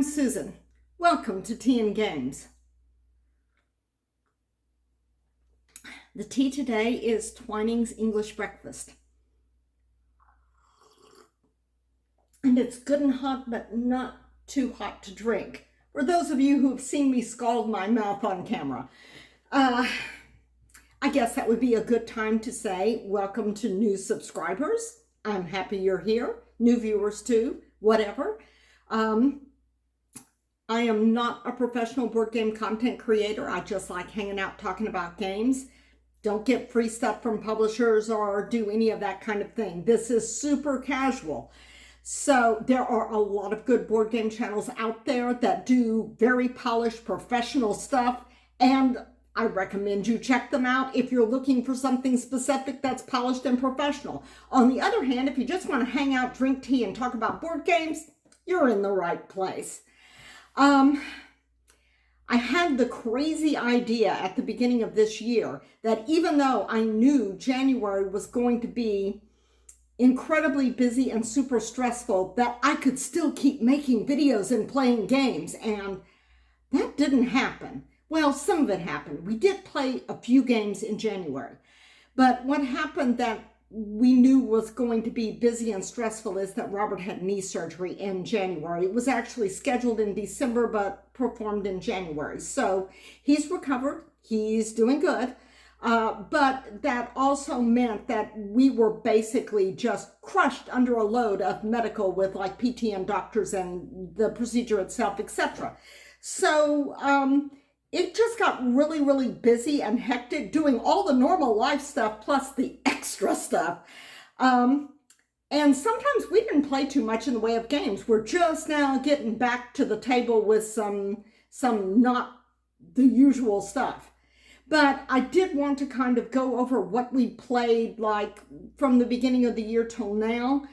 Susan. Welcome to Tea and Games. The tea today is Twinings English Breakfast. And it's good and hot, but not too hot to drink. For those of you who have seen me scald my mouth on camera, I guess that would be a good time to say welcome to new subscribers. I'm happy you're here. New viewers too, whatever. I am not a professional board game content creator. I just like hanging out talking about games. Don't get free stuff from publishers or do any of that kind of thing. This is super casual. So there are a lot of good board game channels out there that do very polished professional stuff, and I recommend you check them out if you're looking for something specific that's polished and professional. On the other hand, if you just want to hang out, drink tea, and talk about board games, you're in the right place. I had the crazy idea at the beginning of this year that even though I knew January was going to be incredibly busy and super stressful, that I could still keep making videos and playing games, and that didn't happen. Well, some of it happened. We did play a few games in January, but what happened that we knew was going to be busy and stressful is that Robert had knee surgery in January. It was actually scheduled in December, but performed in January. So he's recovered. He's doing good. But that also meant that we were basically just crushed under a load of medical with like PT and doctors and the procedure itself, etc. So it just got really, really busy and hectic doing all the normal life stuff plus the extra stuff. And sometimes we didn't play too much in the way of games. We're just now getting back to the table with some not the usual stuff. But I did want to kind of go over what we played like from the beginning of the year till now,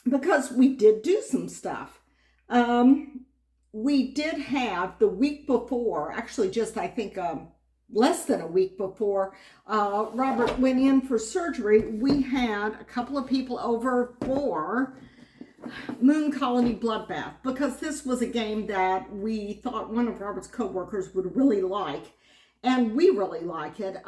because we did do some stuff. We did have the week before, actually just I think less than a week before Robert went in for surgery, we had a couple of people over for Moon Colony Bloodbath, because this was a game that we thought one of Robert's co-workers would really like, and we really like it.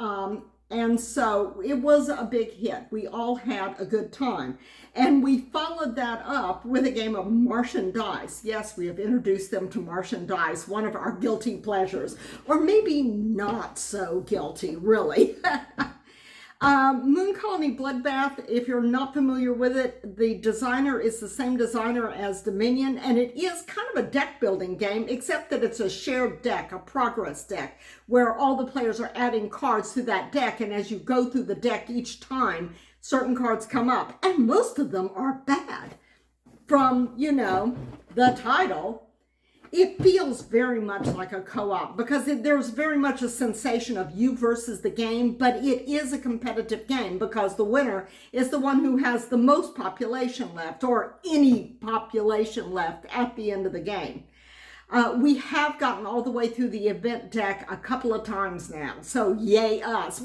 And so it was a big hit. We all had a good time. And we followed that up with a game of Martian Dice. Yes, we have introduced them to Martian Dice, one of our guilty pleasures. Or maybe not so guilty, really. Moon Colony Bloodbath, if you're not familiar with it, the designer is the same designer as Dominion, and it is kind of a deck building game, except that it's a shared deck, a progress deck, where all the players are adding cards to that deck, and as you go through the deck each time, certain cards come up, and most of them are bad. From, you know, the title, it feels very much like a co-op because there's very much a sensation of you versus the game, but it is a competitive game because the winner is the one who has the most population left, or any population left at the end of the game. We have gotten all the way through the event deck a couple of times now, so yay us.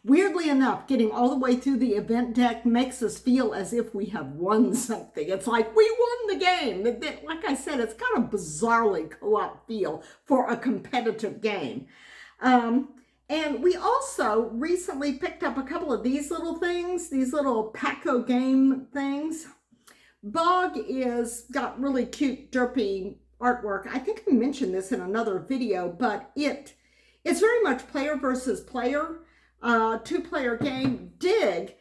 Weirdly enough, getting all the way through the event deck makes us feel as if we have won something. It's like we won the game. Like I said, it's got a bizarrely co-op feel for a competitive game. And we also recently picked up a couple of these little things, these little Paco game things. Bog got really cute, derpy artwork. I think I mentioned this in another video, but it's very much player versus player, two-player game. Dig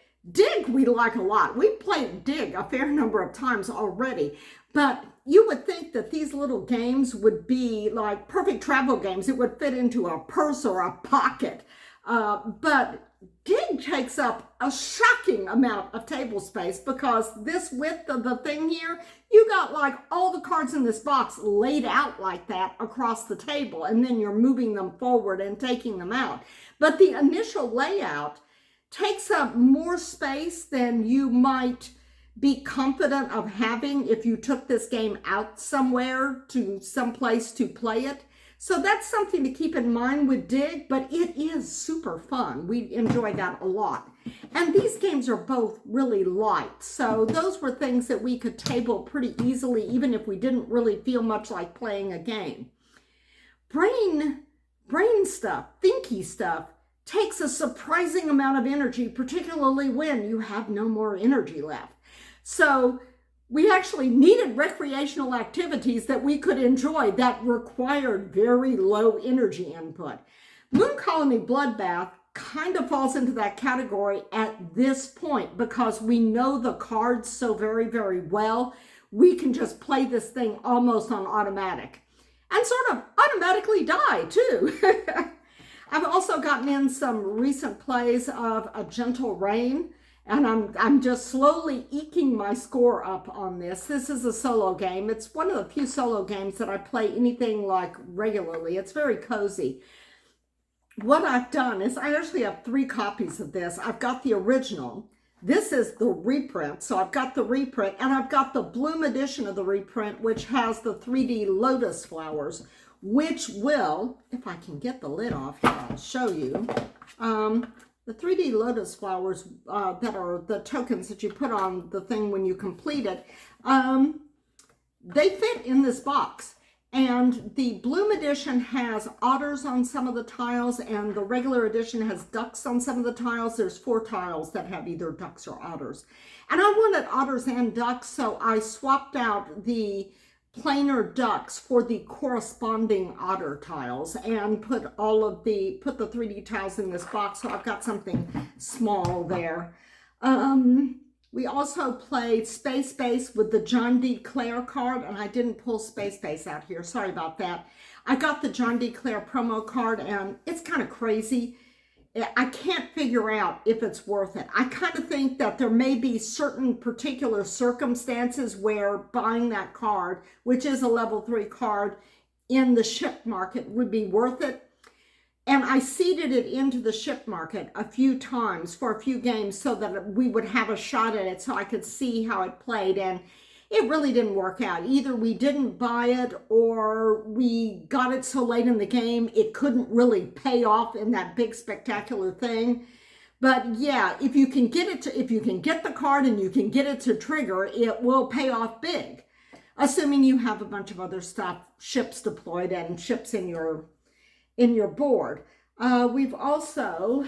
we like a lot. We've played Dig a fair number of times already, but you would think that these little games would be like perfect travel games. It would fit into a purse or a pocket, but Dig takes up a shocking amount of table space because this width of the thing here, you got like all the cards in this box laid out like that across the table, and then you're moving them forward and taking them out. But the initial layout takes up more space than you might be confident of having if you took this game out somewhere to someplace to play it. So that's something to keep in mind with Dig, but it is super fun. We enjoy that a lot. And these games are both really light. So those were things that we could table pretty easily, even if we didn't really feel much like playing a game. Brain stuff, thinky stuff, takes a surprising amount of energy, particularly when you have no more energy left. So we actually needed recreational activities that we could enjoy that required very low energy input. Moon Colony Bloodbath kind of falls into that category at this point because we know the cards so very, very well. We can just play this thing almost on automatic and sort of automatically die too. I've also gotten in some recent plays of A Gentle Rain, and I'm just slowly eking my score up on this. This is a solo game. It's one of the few solo games that I play anything like regularly. It's very cozy. What I've done is I actually have 3 copies of this. I've got the original. This is the reprint. So I've got the reprint, and I've got the Bloom edition of the reprint, which has the 3D lotus flowers, which will, if I can get the lid off here, I'll show you. The 3D lotus flowers that are the tokens that you put on the thing when you complete it, they fit in this box. And the Bloom edition has otters on some of the tiles, and the regular edition has ducks on some of the tiles. There's 4 tiles that have either ducks or otters. And I wanted otters and ducks, so I swapped out the plainer ducks for the corresponding otter tiles and put the 3D tiles in this box. So I've got something small there. We also played Space Base with the John D. Clare card, and I didn't pull Space Base out here. Sorry about that. I got the John D. Clare promo card, and it's kind of crazy. I can't figure out if it's worth it. I kind of think that there may be certain particular circumstances where buying that card, which is a level 3 card, in the ship market would be worth it. And I seeded it into the ship market a few times for a few games so that we would have a shot at it so I could see how it played. And it really didn't work out. Either we didn't buy it or we got it so late in the game it couldn't really pay off in that big spectacular thing. But yeah, if you can get the card and you can get it to trigger, it will pay off big. Assuming you have a bunch of other stuff, ships deployed and ships in your board. We've also,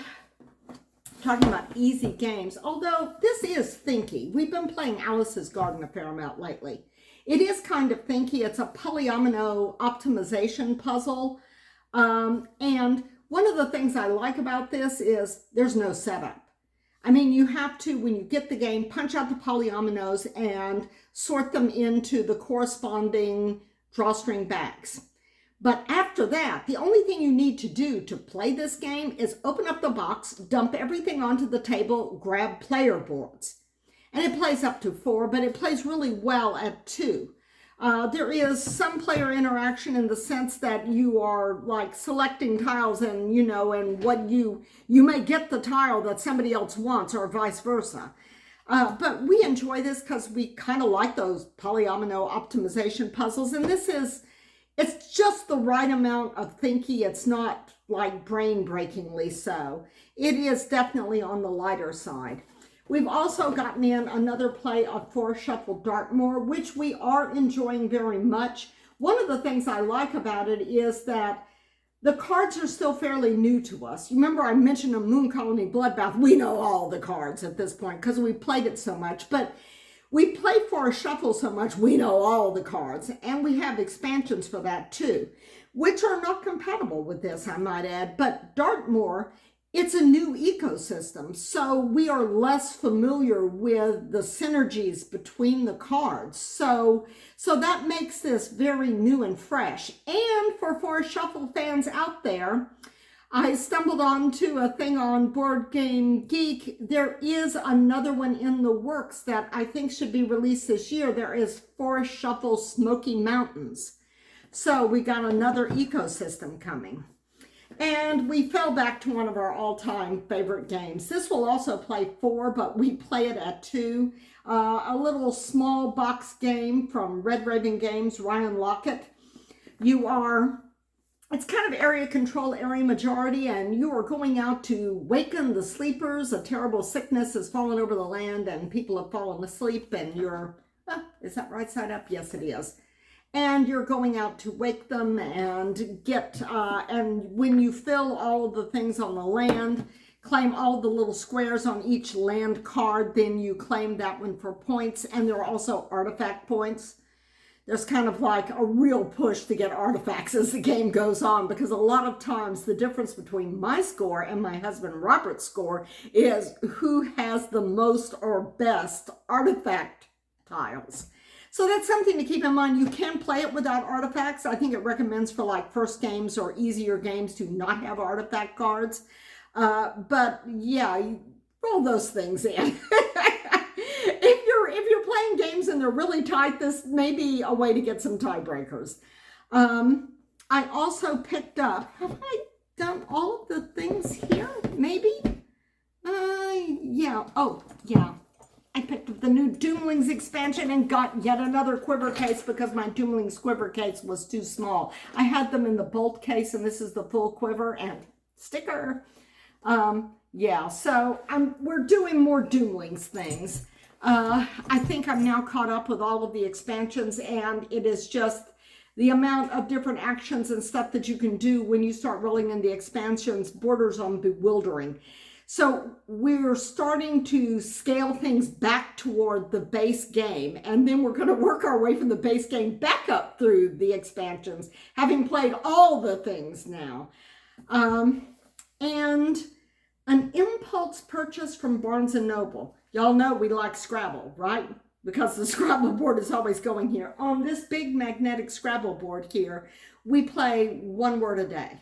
talking about easy games, although this is thinky. We've been playing Alice's Garden a fair amount lately. It is kind of thinky. It's a polyomino optimization puzzle. And one of the things I like about this is there's no setup. I mean, you have to, when you get the game, punch out the polyominoes and sort them into the corresponding drawstring bags. But after that, the only thing you need to do to play this game is open up the box, dump everything onto the table, grab player boards. And it plays up to 4, but it plays really well at 2. There is some player interaction in the sense that you are like selecting tiles and, and what you may get the tile that somebody else wants or vice versa. But we enjoy this because we kind of like those polyomino optimization puzzles. And it's just the right amount of thinky. It's not like brain-breakingly so. It is definitely on the lighter side. We've also gotten in another play of 4 Shuffle Dartmoor, which we are enjoying very much. One of the things I like about it is that the cards are still fairly new to us. Remember I mentioned a Moon Colony Bloodbath. We know all the cards at this point because we played it so much. But we play for a shuffle so much, we know all the cards, and we have expansions for that too, which are not compatible with this, I might add. But Dartmoor, it's a new ecosystem, so we are less familiar with the synergies between the cards. So that makes this very new and fresh. And for shuffle fans out there, I stumbled onto a thing on Board Game Geek. There is another one in the works that I think should be released this year. There is 4 Shuffle Smoky Mountains. So we got another ecosystem coming. And we fell back to one of our all-time favorite games. This will also play 4, but we play it at 2. A little small box game from Red Raven Games, Ryan Lockett. You are it's kind of area control, area majority, and you are going out to waken the sleepers. A terrible sickness has fallen over the land and people have fallen asleep, and you're, is that right side up? Yes, it is. And you're going out to wake them and get, and when you fill all of the things on the land, claim all the little squares on each land card, then you claim that one for points. And there are also artifact points. There's kind of like a real push to get artifacts as the game goes on, because a lot of times the difference between my score and my husband Robert's score is who has the most or best artifact tiles. So that's something to keep in mind. You can play it without artifacts. I think it recommends for like first games or easier games to not have artifact cards. But yeah, you roll those things in. If you're playing games and they're really tight, this may be a way to get some tiebreakers. I also picked up, have I done all of the things here? Maybe? Yeah. Oh, yeah. I picked up the new Twinings expansion and got yet another quiver case because my Twinings quiver case was too small. I had them in the bolt case, and this is the full quiver and sticker. Yeah, so we're doing more Twinings things. I think I'm now caught up with all of the expansions, and it is just the amount of different actions and stuff that you can do when you start rolling in the expansions borders on bewildering. So we're starting to scale things back toward the base game, and then we're going to work our way from the base game back up through the expansions, having played all the things now. And an impulse purchase from Barnes & Noble. Y'all know we like Scrabble, right? Because the Scrabble board is always going here. On this big magnetic Scrabble board here, we play one word a day.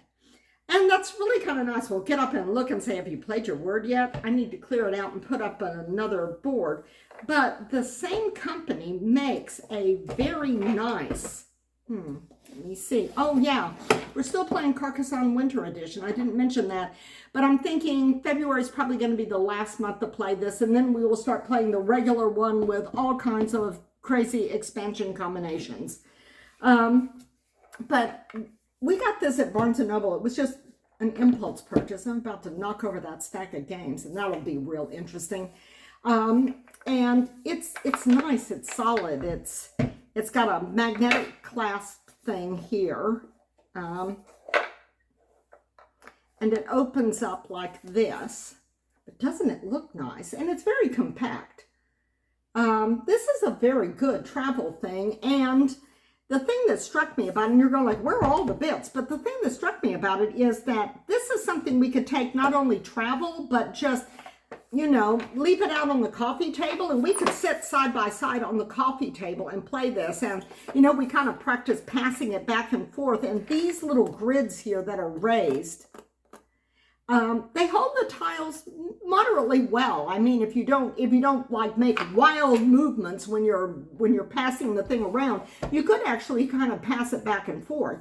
And that's really kind of nice. We'll get up and look and say, have you played your word yet? I need to clear it out and put up another board. But the same company makes a very nice, let me see. Oh, yeah. We're still playing Carcassonne Winter Edition. I didn't mention that. But I'm thinking February is probably going to be the last month to play this. And then we will start playing the regular one with all kinds of crazy expansion combinations. But we got this at Barnes & Noble. It was just an impulse purchase. I'm about to knock over that stack of games, and that'll be real interesting. And it's nice. It's solid. It's got a magnetic clasp thing here. And it opens up like this. But doesn't it look nice? And it's very compact. This is a very good travel thing. And the thing that struck me about it, and you're going like, where are all the bits? But the thing that struck me about it is that this is something we could take not only travel, but just, you know, leave it out on the coffee table, and we could sit side by side on the coffee table and play this. And, you know, we kind of practice passing it back and forth. And these little grids here that are raised, they hold the tiles moderately well. I mean, if you don't like make wild movements when you're passing the thing around, you could actually kind of pass it back and forth.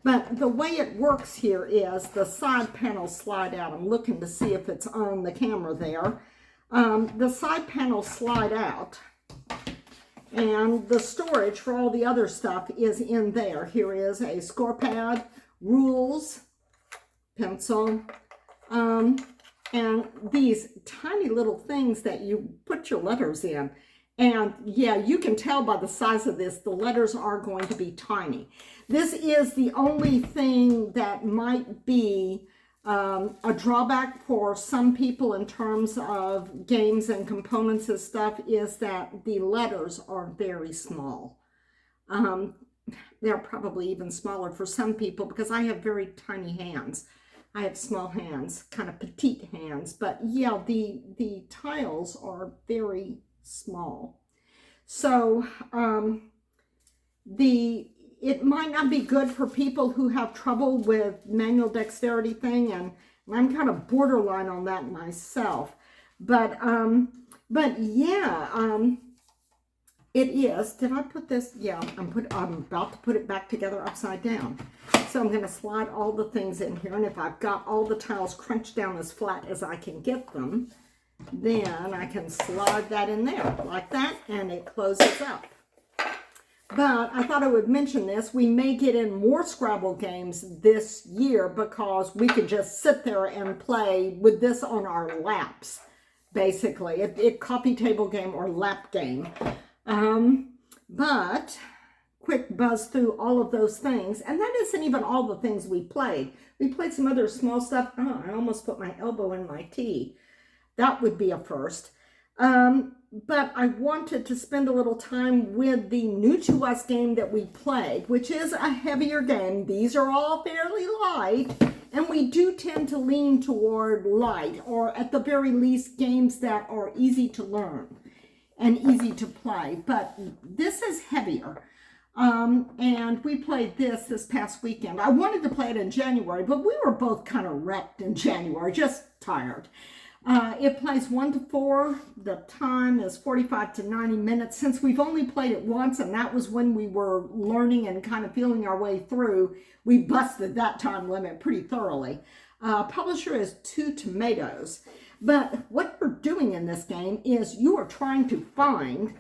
But the way it works here is the side panels slide out. I'm looking to see if it's on the camera there. The side panels slide out, and the storage for all the other stuff is in there. Here is a score pad, rules, pencil, and these tiny little things that you put your letters in. And yeah, you can tell by the size of this, the letters are going to be tiny. This is the only thing that might be a drawback for some people in terms of games and components and stuff, is that the letters are very small. They're probably even smaller for some people because I have very tiny hands. I have small hands, kind of petite hands, but yeah, the tiles are very small. So it might not be good for people who have trouble with manual dexterity thing, and I'm kind of borderline on that myself. But yeah, it is. Did I put this? Yeah, I'm about to put it back together upside down. So I'm going to slide all the things in here, and if I've got all the tiles crunched down as flat as I can get them, then I can slide that in there like that, and it closes up. But I thought I would mention this. We may get in more Scrabble games this year because we could just sit there and play with this on our laps, basically. It coffee table game or lap game. But quick buzz through all of those things. And that isn't even all the things we played. We played some other small stuff. Oh, I almost put my elbow in my tea. That would be a first. But I wanted to spend a little time with the new to us game that we played, which is a heavier game. These are all fairly light, and we do tend to lean toward light, or at the very least, games that are easy to learn and easy to play. But this is heavier. And we played this past weekend. I wanted to play it in January, but we were both kind of wrecked in January, just tired. It plays 1 to 4. The time is 45 to 90 minutes. Since we've only played it once, and that was when we were learning and kind of feeling our way through, we busted that time limit pretty thoroughly. Publisher is Two Tomatoes. But what we're doing in this game is you are trying to find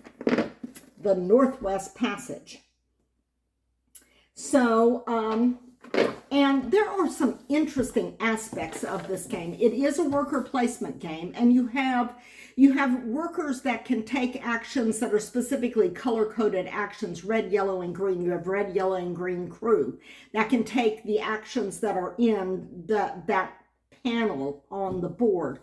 the Northwest Passage. So, and there are some interesting aspects of this game. It is a worker placement game, and you have workers that can take actions that are specifically color-coded actions, red, yellow, and green. You have red, yellow, and green crew that can take the actions that are in that panel on the board.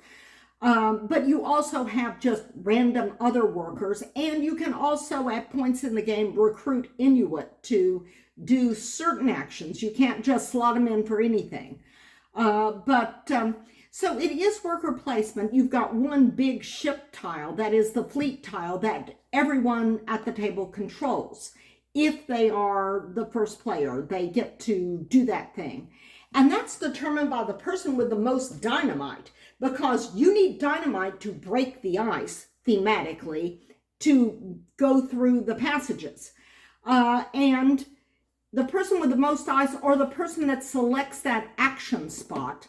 But you also have just random other workers, and you can also, at points in the game, recruit Inuit to do certain actions. You can't just slot them in for anything. So it is worker placement. You've got one big ship tile, that is the fleet tile, that everyone at the table controls. If they are the first player, they get to do that thing. And that's determined by the person with the most dynamite, because you need dynamite to break the ice, thematically, to go through the passages. And the person with the most ice, or the person that selects that action spot,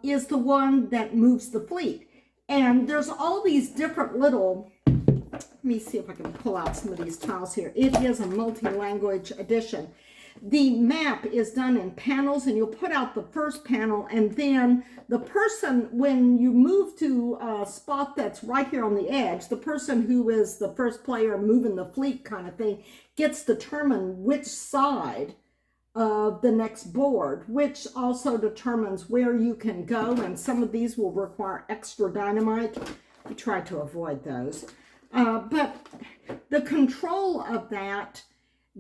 is the one that moves the fleet. And there's all these different little, let me see if I can pull out some of these tiles here. It is a multi-language edition. The map is done in panels, and you'll put out the first panel, and then the person, when you move to a spot that's right here on the edge, the person who is the first player moving the fleet kind of thing gets to determine which side of the next board, which also determines where you can go, and some of these will require extra dynamite. We try to avoid those. But the control of that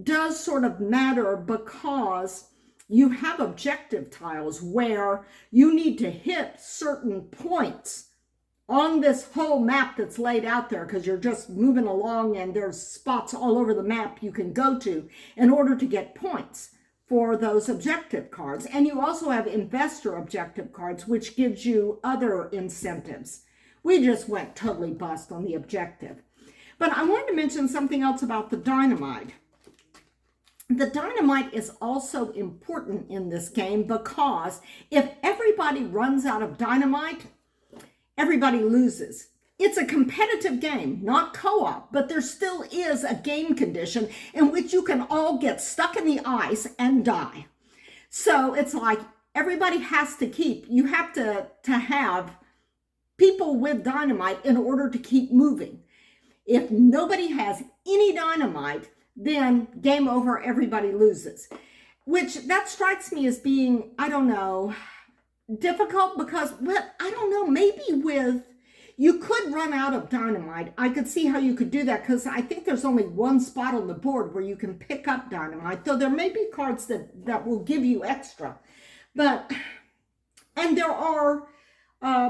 does sort of matter, because you have objective tiles where you need to hit certain points on this whole map that's laid out there, because you're just moving along and there's spots all over the map you can go to in order to get points for those objective cards. And you also have investor objective cards, which gives you other incentives. We just went totally bust on the objective. But I wanted to mention something else about the dynamite. The dynamite is also important in this game, because if everybody runs out of dynamite, everybody loses. It's a competitive game, not co-op, but there still is a game condition in which you can all get stuck in the ice and die. So it's like everybody has to you have to have people with dynamite in order to keep moving. If nobody has any dynamite, then game over, everybody loses. Which, that strikes me as being, I don't know, difficult, because, well, I don't know, maybe you could run out of dynamite. I could see how you could do that, because I think there's only one spot on the board where you can pick up dynamite, though there may be cards that will give you extra. And there are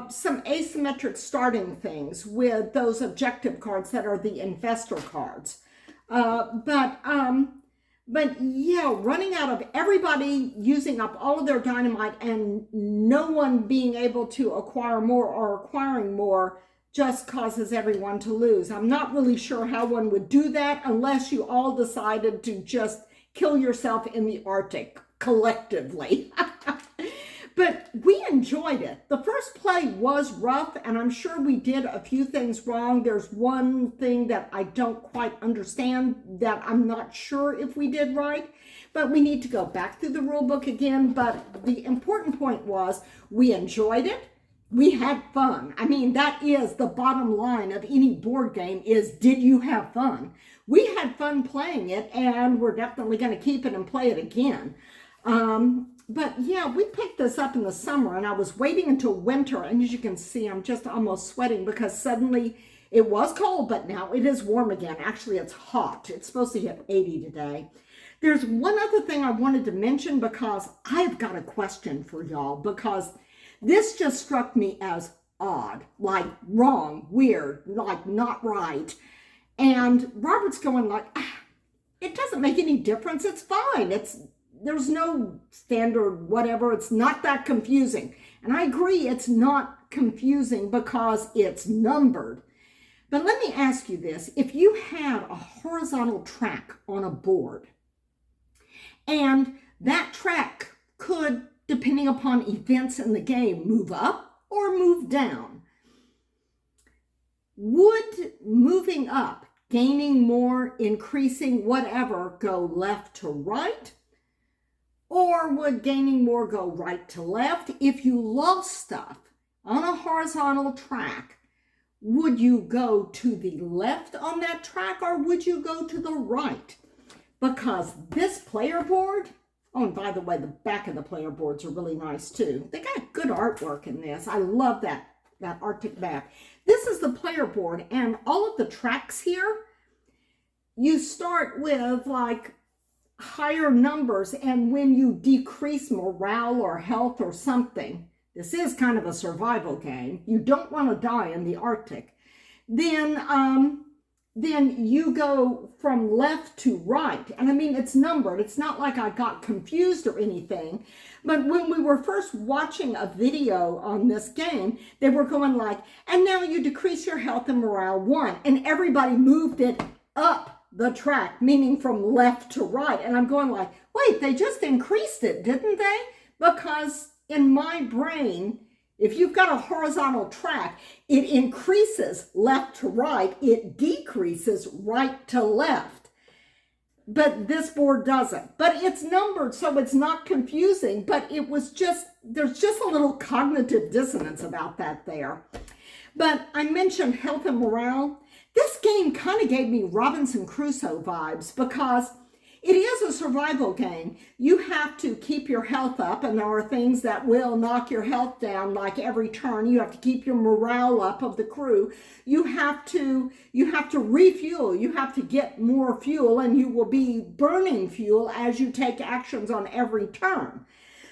some asymmetric starting things with those objective cards that are the investor cards. But yeah, running out of everybody using up all of their dynamite and no one being able to acquire more or acquiring more just causes everyone to lose. I'm not really sure how one would do that unless you all decided to just kill yourself in the Arctic collectively. But we enjoyed it. The first play was rough, and I'm sure we did a few things wrong. There's one thing that I don't quite understand that I'm not sure if we did right, but we need to go back through the rule book again. But the important point was we enjoyed it. We had fun. I mean, that is the bottom line of any board game is, did you have fun? We had fun playing it, and we're definitely going to keep it and play it again. But yeah, we picked this up in the summer, and I was waiting until winter, and as you can see, I'm just almost sweating because suddenly it was cold, but now it is warm again. Actually, it's hot. It's supposed to hit 80 today. There's one other thing I wanted to mention because I've got a question for y'all, because this just struck me as odd, like wrong, weird, like not right. And Robert's going like, it doesn't make any difference. It's fine. There's no standard whatever. It's not that confusing. And I agree, it's not confusing because it's numbered. But let me ask you this. If you had a horizontal track on a board, and that track could, depending upon events in the game, move up or move down, would moving up, gaining more, increasing, whatever, go left to right? Or would gaining more go right to left? If you lost stuff on a horizontal track, would you go to the left on that track or would you go to the right? Because this player board, oh, and by the way, the back of the player boards are really nice too. They got good artwork in this. I love that Arctic back. This is the player board, and all of the tracks here, you start with like higher numbers, and when you decrease morale or health or something, this is kind of a survival game, you don't want to die in the Arctic, then you go from left to right. And I mean, it's numbered. It's not like I got confused or anything. But when we were first watching a video on this game, they were going like, and now you decrease your health and morale 1. And everybody moved it up the track, meaning from left to right. And I'm going like, wait, they just increased it, didn't they? Because in my brain, if you've got a horizontal track, it increases left to right, it decreases right to left. But this board doesn't. But it's numbered, so it's not confusing, but it was just, there's just a little cognitive dissonance about that there. But I mentioned health and morale. This game kind of gave me Robinson Crusoe vibes because it is a survival game. You have to keep your health up, and there are things that will knock your health down like every turn. You have to keep your morale up of the crew. You have to refuel. You have to get more fuel, and you will be burning fuel as you take actions on every turn.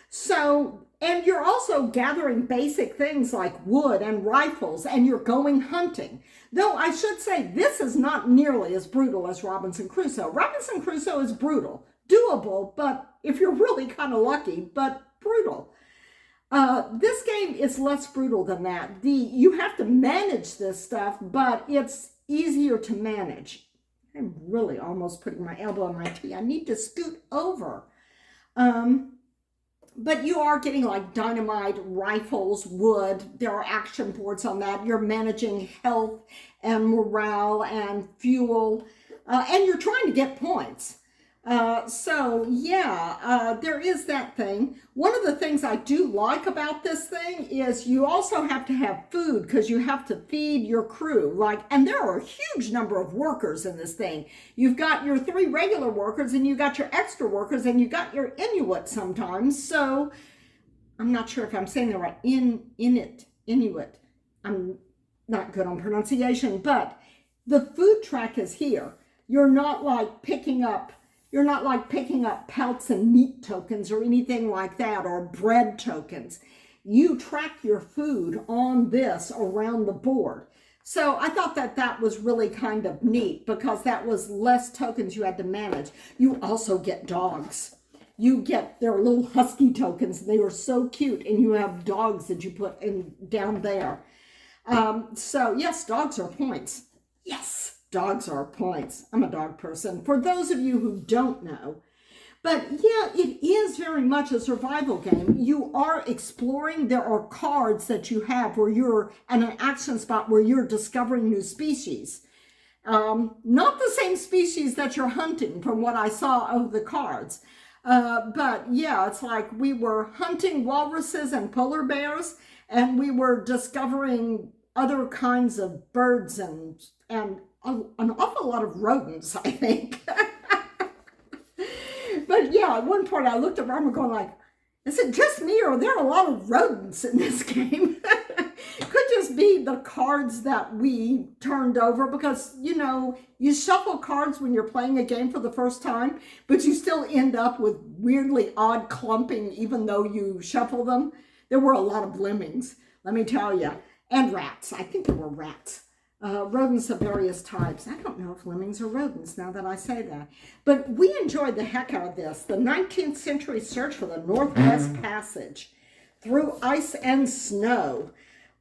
So, and you're also gathering basic things like wood and rifles, and you're going hunting. Though I should say this is not nearly as brutal as Robinson Crusoe. Robinson Crusoe is brutal, doable, but if you're really kind of lucky, but brutal. This game is less brutal than that. You have to manage this stuff, but it's easier to manage. I'm really almost putting my elbow in my tea. I need to scoot over. But you are getting like dynamite, rifles, wood. There are action boards on that. You're managing health and morale and fuel. And you're trying to get points. So yeah, there is that thing. One of the things I do like about this thing is you also have to have food because you have to feed your crew. And there are a huge number of workers in this thing. You've got your 3 regular workers, and you got your extra workers, and you got your Inuit sometimes. So I'm not sure if I'm saying that right. Inuit. I'm not good on pronunciation, but the food track is here. You're not like picking up pelts and meat tokens or anything like that, or bread tokens. You track your food on this around the board. So I thought that was really kind of neat because that was less tokens you had to manage. You also get dogs. You get their little husky tokens. They were so cute, and you have dogs that you put in down there. So yes, dogs are points. Yes. Dogs are points. I'm a dog person. For those of you who don't know, But yeah, it is very much a survival game. You are exploring. There are cards that you have where you're at an action spot where you're discovering new species. Not the same species that you're hunting from what I saw of the cards. But yeah, it's like we were hunting walruses and polar bears, and we were discovering other kinds of birds and an awful lot of rodents, I think. But yeah, at one point I looked around and going like, is it just me or are there a lot of rodents in this game? Could just be the cards that we turned over because, you know, you shuffle cards when you're playing a game for the first time, but you still end up with weirdly odd clumping even though you shuffle them. There were a lot of lemmings, let me tell you, and rats. I think there were rats. Rodents of various types. I don't know if lemmings are rodents now that I say that. But we enjoyed the heck out of this. The 19th century search for the Northwest Passage through ice and snow.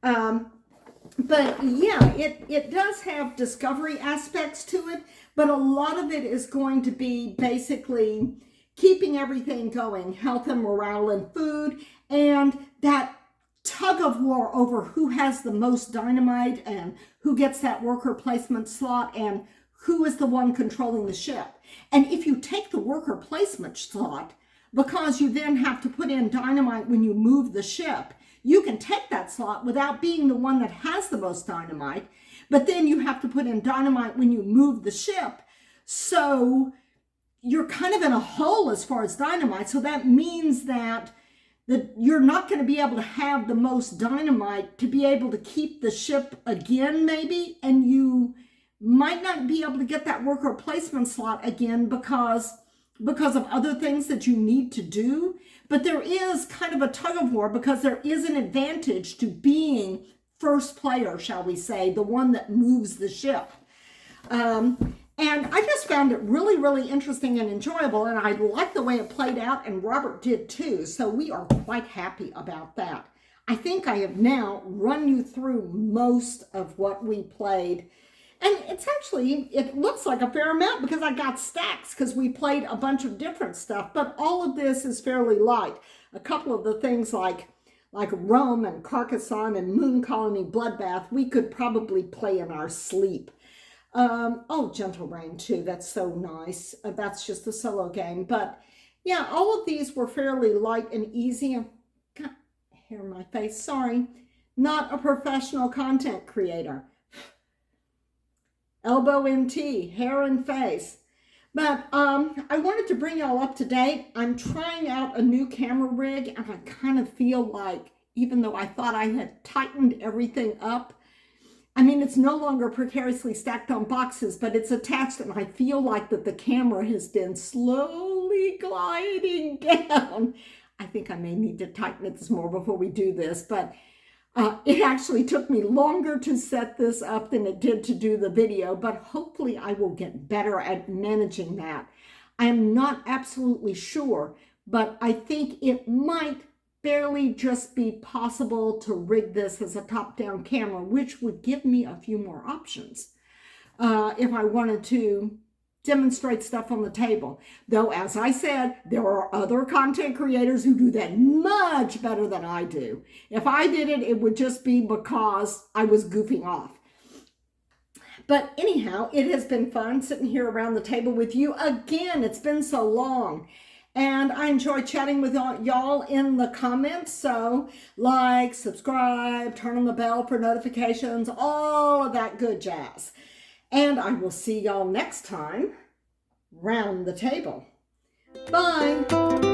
But yeah, it does have discovery aspects to it, but a lot of it is going to be basically keeping everything going, health and morale and food, and that tug of war over who has the most dynamite and who gets that worker placement slot and who is the one controlling the ship. And if you take the worker placement slot, because you then have to put in dynamite when you move the ship, you can take that slot without being the one that has the most dynamite, but then you have to put in dynamite when you move the ship. So you're kind of in a hole as far as dynamite. So that means that you're not going to be able to have the most dynamite to be able to keep the ship again, maybe, and you might not be able to get that worker placement slot again because of other things that you need to do. But there is kind of a tug of war because there is an advantage to being first player, shall we say, the one that moves the ship. And I just found it really, really interesting and enjoyable, and I like the way it played out, and Robert did too, so we are quite happy about that. I think I have now run you through most of what we played, and it looks like a fair amount because I got stacks because we played a bunch of different stuff, but all of this is fairly light. A couple of the things like Rome and Carcassonne and Moon Colony Bloodbath, we could probably play in our sleep. Oh, Gentle Rain too. That's so nice. That's just a solo game. But yeah, all of these were fairly light and easy. I've got hair in my face. Sorry. Not a professional content creator. Elbow in tea, hair and face. But I wanted to bring y'all up to date. I'm trying out a new camera rig, and I kind of feel like, even though I thought I had tightened everything up, I mean, it's no longer precariously stacked on boxes, but it's attached, and I feel like that the camera has been slowly gliding down. I think I may need to tighten it some more before we do this, but it actually took me longer to set this up than it did to do the video, but hopefully I will get better at managing that. I am not absolutely sure, but I think it might barely just be possible to rig this as a top-down camera, which would give me a few more options if I wanted to demonstrate stuff on the table. Though, as I said, there are other content creators who do that much better than I do. If I did it, it would just be because I was goofing off. But anyhow, it has been fun sitting here around the table with you. Again, it's been so long. And I enjoy chatting with y'all in the comments. So like, subscribe, turn on the bell for notifications, all of that good jazz. And I will see y'all next time round the table. Bye.